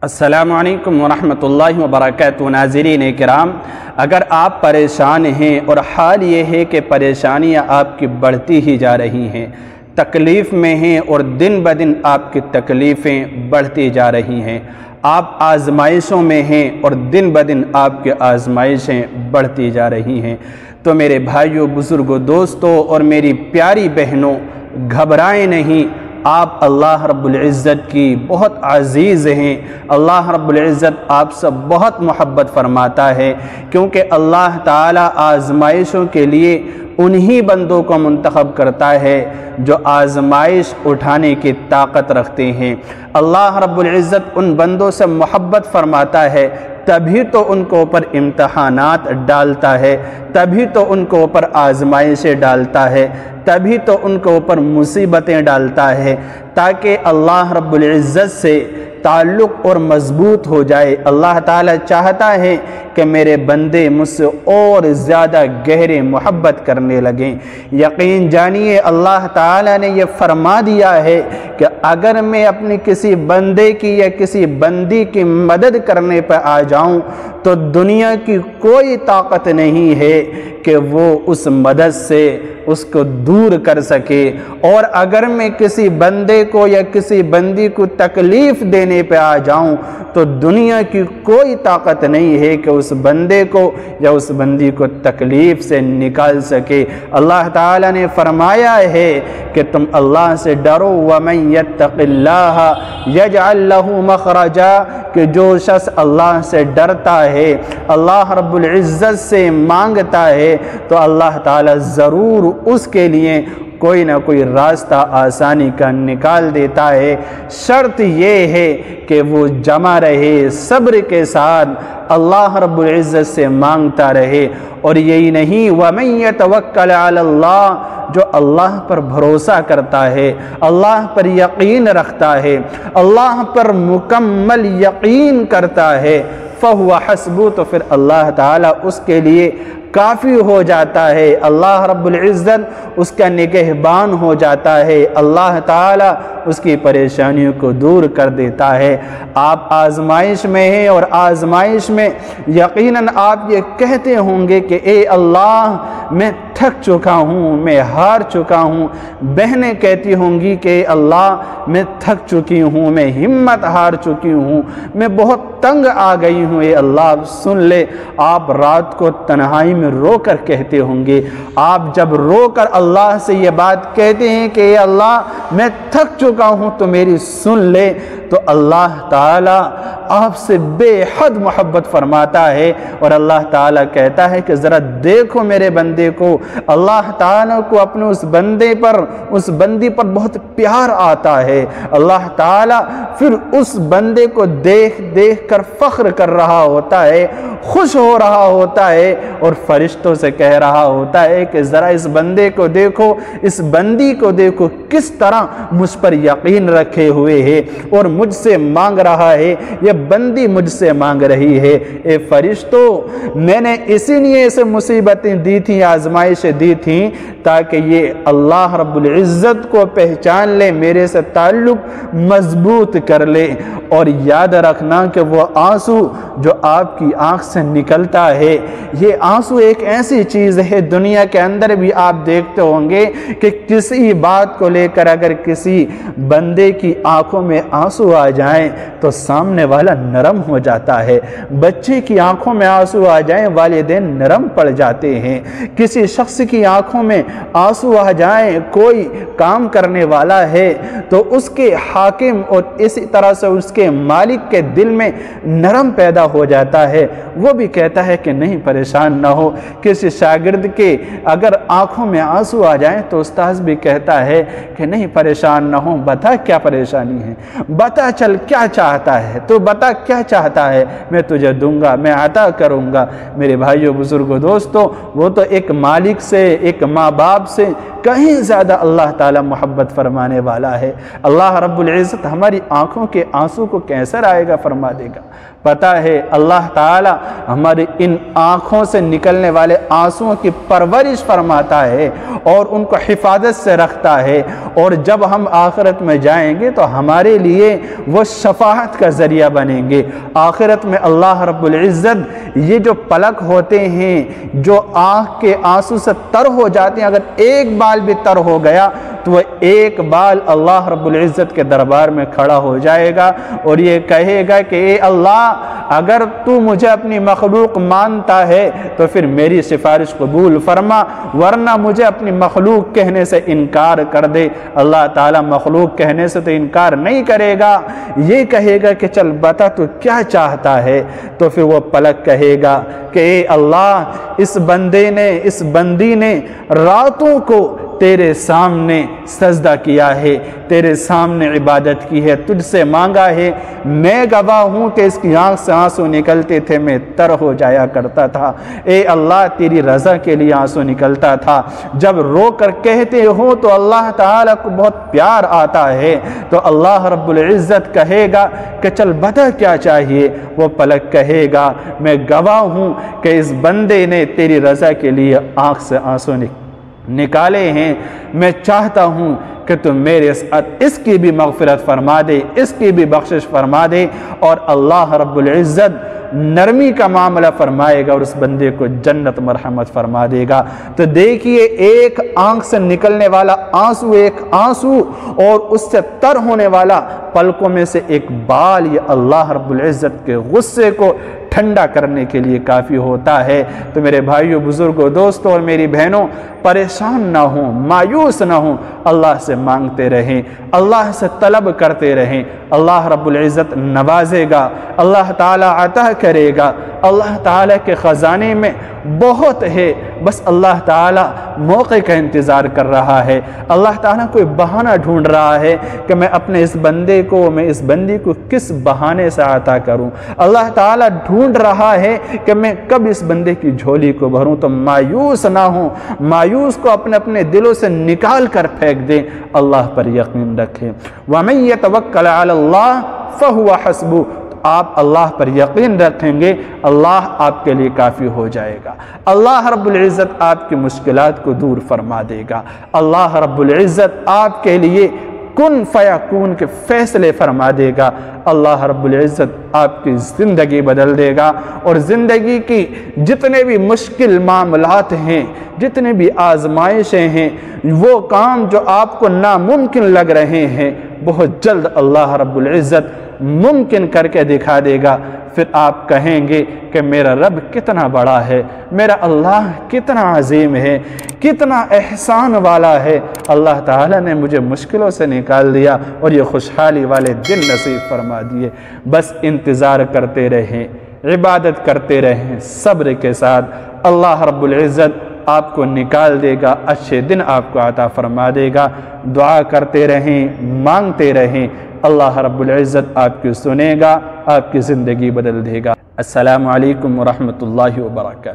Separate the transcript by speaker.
Speaker 1: السلام علیکم ورحمۃ اللہ وبرکاتہ۔ ناظرین کرام، اگر آپ پریشان ہیں اور حال یہ ہے کہ پریشانیاں آپ کی بڑھتی ہی جا رہی ہیں، تکلیف میں ہیں اور دن بدن آپ کی تکلیفیں بڑھتی جا رہی ہیں، آپ آزمائشوں میں ہیں اور دن بدن آپ کی آزمائشیں بڑھتی جا رہی ہیں، تو میرے بھائیوں، بزرگوں، دوستوں اور میری پیاری بہنوں، گھبرائیں نہیں۔ آپ اللہ رب العزت کی بہت عزیز ہیں۔ اللہ رب العزت آپ سے بہت محبت فرماتا ہے، کیونکہ اللہ تعالیٰ آزمائشوں کے لیے انہی بندوں کو منتخب کرتا ہے جو آزمائش اٹھانے کی طاقت رکھتے ہیں۔ اللہ رب العزت ان بندوں سے محبت فرماتا ہے، تبھی تو ان کو اوپر امتحانات ڈالتا ہے، تبھی تو ان کو اوپر آزمائشیں ڈالتا ہے، تبھی تو ان کو اوپر مصیبتیں ڈالتا ہے، تاکہ اللہ رب العزت سے تعلق اور مضبوط ہو جائے۔ اللہ تعالیٰ چاہتا ہے کہ میرے بندے مجھ سے اور زیادہ گہرے محبت کرنے لگیں۔ یقین جانیے، اللہ تعالیٰ نے یہ فرما دیا ہے کہ اگر میں اپنے کسی بندے کی یا کسی بندی کی مدد کرنے پہ آ جاؤں تو دنیا کی کوئی طاقت نہیں ہے کہ وہ اس مدد سے اس کو دور کر سکے، اور اگر میں کسی بندے کو یا کسی بندی کو تکلیف دینے پہ آ جاؤں تو دنیا کی کوئی طاقت نہیں ہے کہ اس بندے کو یا اس بندی کو تکلیف سے نکال سکے۔ اللہ تعالیٰ نے فرمایا ہے کہ تم اللہ سے ڈرو، وَمَن يَتَّقِ اللَّهَ يَجْعَلْ لَهُ مَخْرَجًا، کہ جو شخص اللہ سے ڈرتا ہے، اللہ رب العزت سے مانگتا ہے، تو اللہ تعالیٰ ضرور اس کے لیے کوئی نہ کوئی راستہ آسانی کا نکال دیتا ہے۔ شرط یہ ہے کہ وہ جمع رہے، صبر کے ساتھ اللہ رب العزت سے مانگتا رہے، اور یہی نہیں، وَمَن يَتَوَكَّلْ عَلَى اللَّهِ، جو اللہ پر بھروسہ کرتا ہے، اللہ پر یقین رکھتا ہے، اللہ پر مکمل یقین کرتا ہے، فَهُوَ حَسْبُهُ، تو پھر اللہ تعالیٰ اس کے لیے کافی ہو جاتا ہے، اللہ رب العزت اس کا نگہبان ہو جاتا ہے، اللہ تعالیٰ اس کی پریشانیوں کو دور کر دیتا ہے۔ آپ آزمائش میں ہیں اور آزمائش میں یقیناً آپ یہ کہتے ہوں گے کہ اے اللہ، میں تھک چکا ہوں، میں ہار چکا ہوں۔ بہنیں کہتی ہوں گی کہ اے اللہ، میں تھک چکی ہوں، میں ہمت ہار چکی ہوں، میں بہت تنگ آ گئی ہوں، اے اللہ سن لے۔ آپ رات کو تنہائی میں رو کر کہتے ہوں گے، آپ جب رو کر اللہ سے یہ بات کہتے ہیں کہ اے اللہ، میں تھک چکا ہوں تو میری سن لے، تو اللہ تعالیٰ آپ سے بے حد محبت فرماتا ہے، اور اللہ تعالیٰ کہتا ہے کہ ذرا دیکھو میرے بندے کو۔ اللہ تعالیٰ کو اپنے اس بندے پر، اس بندی پر بہت پیار آتا ہے۔ اللہ تعالیٰ پھر اس بندے کو دیکھ دیکھ کر فخر کر رہا ہوتا ہے، خوش ہو رہا ہوتا ہے، اور فرشتوں سے کہہ رہا ہوتا ہے کہ ذرا اس بندے کو دیکھو، اس بندی کو دیکھو، کس طرح مجھ پر یقین رکھے ہوئے ہے اور مجھ سے مانگ رہا ہے، یہ بندی مجھ سے مانگ رہی ہے۔ اے فرشتوں، میں نے اسی لیے اسے مصیبتیں دی تھیں، آزمائشیں دی تھیں، تاکہ یہ اللہ رب العزت کو پہچان لے، میرے سے تعلق مضبوط کر لے۔ اور یاد رکھنا کہ وہ آنسو جو آپ کی آنکھ سے نکلتا ہے، یہ آنسو ایک ایسی چیز ہے، دنیا کے اندر بھی آپ دیکھتے ہوں گے کہ کسی بات کو لے کر اگر کسی بندے کی آنکھوں میں آنسو آ جائیں تو سامنے والا نرم ہو جاتا ہے۔ بچے کی آنکھوں میں آنسو آ جائیں، والدین نرم پڑ جاتے ہیں۔ کسی شخص کی آنکھوں میں آنسو آ جائیں، کوئی کام کرنے والا ہے، تو اس کے حاکم اور اسی طرح سے اس کے مالک کے دل میں نرم پیدا ہو جاتا ہے، وہ بھی کہتا ہے کہ نہیں پریشان نہ ہو۔ کسی شاگرد کے اگر آنکھوں میں آنسو آ جائیں تو استاذ بھی کہتا ہے کہ نہیں پریشان نہ ہو، بتا کیا پریشانی ہے، بتا چل کیا چاہتا ہے، تو بتا کیا چاہتا ہے، میں تجھے دوں گا، میں عطا کروں گا۔ میرے بھائیوں، بزرگوں، دوستوں، وہ تو ایک مالک سے، ایک ماں باپ سے کہیں زیادہ اللہ تعالیٰ محبت فرمانے والا ہے۔ اللہ رب العزت ہماری آنکھوں کے آنسو کو کیسر آئے گا فرما دے گا۔ پتہ ہے اللہ تعالی ہماری ان آنکھوں سے نکلنے والے آنسوؤں کی پرورش فرماتا ہے اور ان کو حفاظت سے رکھتا ہے، اور جب ہم آخرت میں جائیں گے تو ہمارے لیے وہ شفاعت کا ذریعہ بنیں گے۔ آخرت میں اللہ رب العزت یہ جو پلک ہوتے ہیں جو آنکھ کے آنسو سے تر ہو جاتے ہیں، اگر ایک بال بھی تر ہو گیا تو وہ ایک بال اللہ رب العزت کے دربار میں کھڑا ہو جائے گا اور یہ کہے گا کہ اے اللہ، اگر تو مجھے اپنی مخلوق مانتا ہے تو پھر میری سفارش قبول فرما، ورنہ مجھے اپنی مخلوق کہنے سے انکار کر دے۔ اللہ تعالیٰ مخلوق کہنے سے تو انکار نہیں کرے گا، یہ کہے گا کہ چل بتا تو کیا چاہتا ہے، تو پھر وہ پلک کہے گا کہ اے اللہ، اس بندی نے راتوں کو تیرے سامنے سجدہ کیا ہے، تیرے سامنے عبادت کی ہے، تجھ سے مانگا ہے، میں گواہ ہوں کہ اس کی آنکھ سے آنسو نکلتے تھے، میں تر ہو جایا کرتا تھا۔ اے اللہ، تیری رضا کے لیے آنسو نکلتا تھا، جب رو کر کہتے ہو تو اللہ تعالیٰ کو بہت پیار آتا ہے، تو اللہ رب العزت کہے گا کہ چل بتا کیا چاہیے، وہ پلک کہے گا میں گواہ ہوں کہ اس بندے نے تیری رضا کے لیے آنکھ سے آنسو نکالے ہیں، میں چاہتا ہوں کہ تم میرے ساتھ اس کی بھی مغفرت فرما دے، اس کی بھی بخشش فرما دے، اور اللہ رب العزت نرمی کا معاملہ فرمائے گا اور اس بندے کو جنت مرحمت فرما دے گا۔ تو دیکھیے، ایک آنکھ سے نکلنے والا آنسو، ایک آنسو اور اس سے تر ہونے والا پلکوں میں سے ایک بال، یہ اللہ رب العزت کے غصے کو ٹھنڈا کرنے کے لیے کافی ہوتا ہے۔ تو میرے بھائیوں، بزرگوں، دوستوں اور میری بہنوں، پریشان نہ ہوں، مایوس نہ ہوں، اللہ سے مانگتے رہیں، اللہ سے طلب کرتے رہیں، اللہ رب العزت نوازے گا، اللہ تعالیٰ عطا کرے گا۔ اللہ تعالیٰ کے خزانے میں بہت ہے، بس اللہ تعالیٰ موقع کا انتظار کر رہا ہے۔ اللہ تعالیٰ کوئی بہانہ ڈھونڈ رہا ہے کہ میں اپنے اس بندے کو، میں اس بندی کو کس بہانے سے عطا کروں۔ اللہ تعالیٰ ڈھونڈ رہا ہے کہ میں کب اس بندے کی جھولی کو بھروں۔ تو مایوس نہ ہوں، مایوس کو اپنے دلوں سے نکال کر پھینک دیں، اللہ پر یقین رکھیں۔ وَمَن يَتَوَكَّلْ عَلَى اللَّهِ فَهُوَ حَسْبُهُ، آپ اللہ پر یقین رکھیں گے، اللہ آپ کے لیے کافی ہو جائے گا۔ اللہ رب العزت آپ کی مشکلات کو دور فرما دے گا۔ اللہ رب العزت آپ کے لیے کن فیکون کے فیصلے فرما دے گا۔ اللہ رب العزت آپ کی زندگی بدل دے گا، اور زندگی کی جتنے بھی مشکل معاملات ہیں، جتنے بھی آزمائشیں ہیں، وہ کام جو آپ کو ناممکن لگ رہے ہیں، بہت جلد اللہ رب العزت ممکن کر کے دکھا دے گا۔ پھر آپ کہیں گے کہ میرا رب کتنا بڑا ہے، میرا اللہ کتنا عظیم ہے، کتنا احسان والا ہے، اللہ تعالیٰ نے مجھے مشکلوں سے نکال دیا اور یہ خوشحالی والے دن نصیب فرما دیے۔ بس انتظار کرتے رہیں، عبادت کرتے رہیں، صبر کے ساتھ، اللہ رب العزت آپ کو نکال دے گا، اچھے دن آپ کو عطا فرما دے گا۔ دعا کرتے رہیں، مانگتے رہیں، اللہ رب العزت آپ کی سنے گا، آپ کی زندگی بدل دے گا۔ السلام علیکم ورحمۃ اللہ وبرکاتہ۔